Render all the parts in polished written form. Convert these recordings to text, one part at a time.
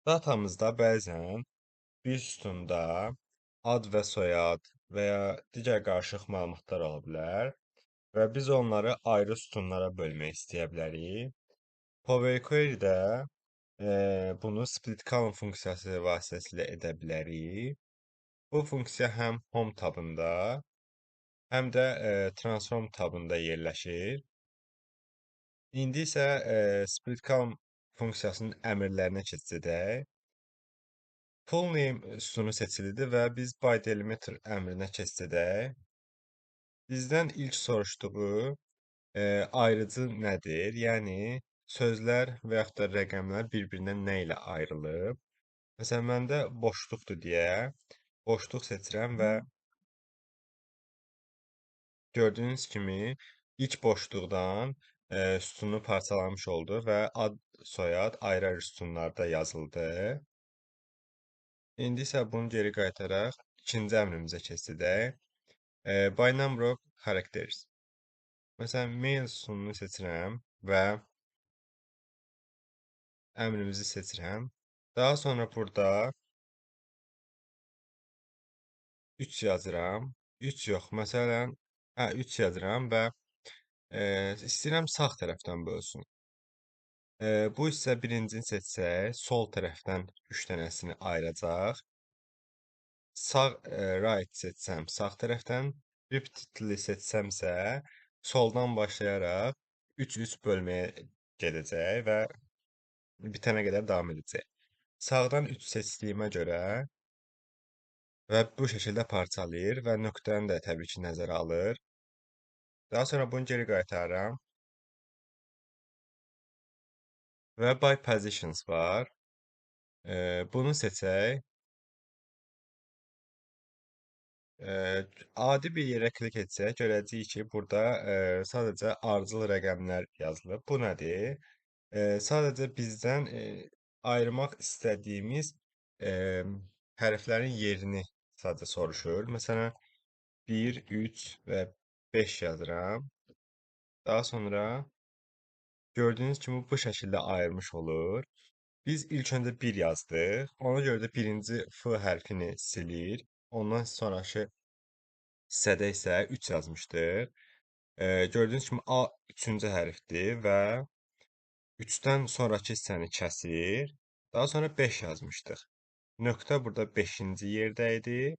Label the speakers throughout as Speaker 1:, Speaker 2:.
Speaker 1: Datamızda bəzən bir sütunda ad və soyad və ya digər qarışıq məlumatlar ola bilər və biz onları ayrı sütunlara bölmək istəyə bilərik. Power Query-də bunu split column funksiyası vasitəsilə edə bilərik. Bu funksiya həm Home tabında, həm də Transform tabında yerləşir. İndi isə split column funksiyasının əmrlərinə keçəcək. Full name sütunu seçilidir və biz by delimiter əmrinə keçəcək. Bizdən ilk soruşduğu ayrıcı nədir? Yəni sözlər və yaxud da rəqəmlər bir-birindən nə ilə ayrılıb? Məsələn, məndə boşluqdur deyə boşluq seçirəm və gördüyünüz kimi ilk boşluqdan sütunu parçalamış oldu və ad, soyad ayrı-ayrı sütunlarda yazıldı. İndi isə bunu geri qaytaraq ikinci əmrimizə keçidək. By number of characters. Məsələn, mail sütununu seçirəm və əmrimizi seçirəm. Daha sonra burada 3 yazıram. 3 yox, məsələn, 3 yazıram və istəyirəm sağ tərəfdən bölsün. Bu isə birincini seçsək, sol tərəfdən 3 dənəsini ayıracaq. Sağ, right seçsəm sağ tərəfdən, repeatedly seçsəmsə, soldan başlayaraq 3-3 bölməyə gedəcək və bitənə qədər davam edəcək. Sağdan 3 seçdiyimə görə və bu şəkildə parçalayır və nöqtəni də təbii ki, nəzərə alır. Daha sonra bunu geri qaytarıram. Və by positions var. Bunu seçək. Adi bir yerə klik etsək, görəcəyik ki, burada sadəcə ardıcıl rəqəmlər yazılıb. Bu nədir? Sadəcə bizdən ayırmaq istədiyimiz hərflərin yerini sadəcə soruşur. Məsələn, 1, 3 və 5 yazıram. Daha sonra gördüyünüz kimi bu şəkildə ayırmış olur. Biz ilk öncə 1 yazdıq. Ona görə də birinci F hərfini silir. Ondan sonraki hissədə isə 3 yazmışdıq. Gördüyünüz kimi A üçüncü hərfdir və 3-dən sonraki hissəni kəsir. Daha sonra 5 yazmışdıq. Nöqtə burada 5-ci yerdə idi.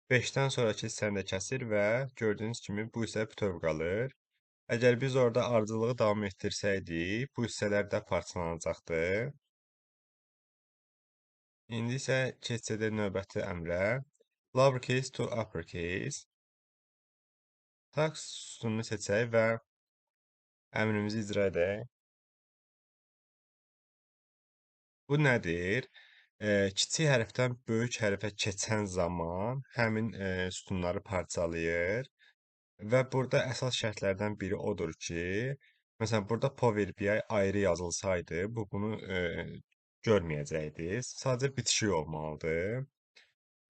Speaker 1: 5-dən sonraki hissəni də kəsir və gördüyünüz kimi bu hissə bütöv qalır. Əgər biz orada ardıcılığı davam etdirsəydik, bu hissələr də parçalanacaqdı. İndi isə keçəcək növbəti əmrə. Lowercase to uppercase. Tax sütununu seçək və əmrimizi icra edək. Bu nədir? Kiçik hərfdən böyük hərfə keçən zaman həmin sütunları parçalayır. Və burada əsas şərtlərdən biri odur ki, məsələn, burada Power BI ayrı yazılsaydı, bunu görməyəcəkdik. Sadəcə bitişik olmalıdır.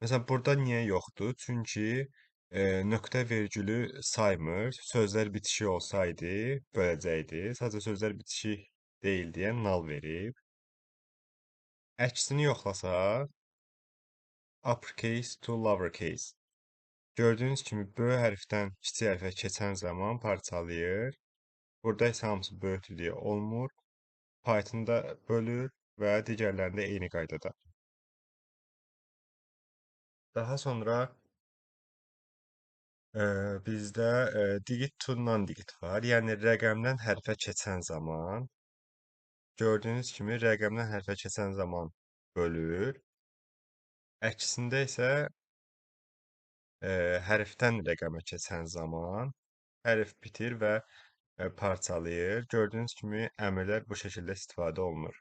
Speaker 1: Məsələn, burada niyə yoxdur? Çünki nöqtə vergülü saymır. Sözlər bitişik olsaydı böləcəkdi. Sadəcə sözlər bitişik deyil deyə null verib. Əksini yoxlasaq, uppercase to lowercase. Gördüyünüz kimi böyük hərfdən kiçik hərfə keçən zaman parçalayır. Burada isə hamısı böyükdür deyə olmur. Python-da bölür və digərlərində eyni qaydada. Daha sonra bizdə digit to non-digit var. Yəni rəqəmdən hərfə keçən zaman gördüyünüz kimi rəqəmdən hərfə keçən zaman bölür. Əksində isə hərfdən rəqəmə keçən zaman hərf bitir və parçalayır. Gördüyünüz kimi əmrlər bu şəkildə istifadə olunur.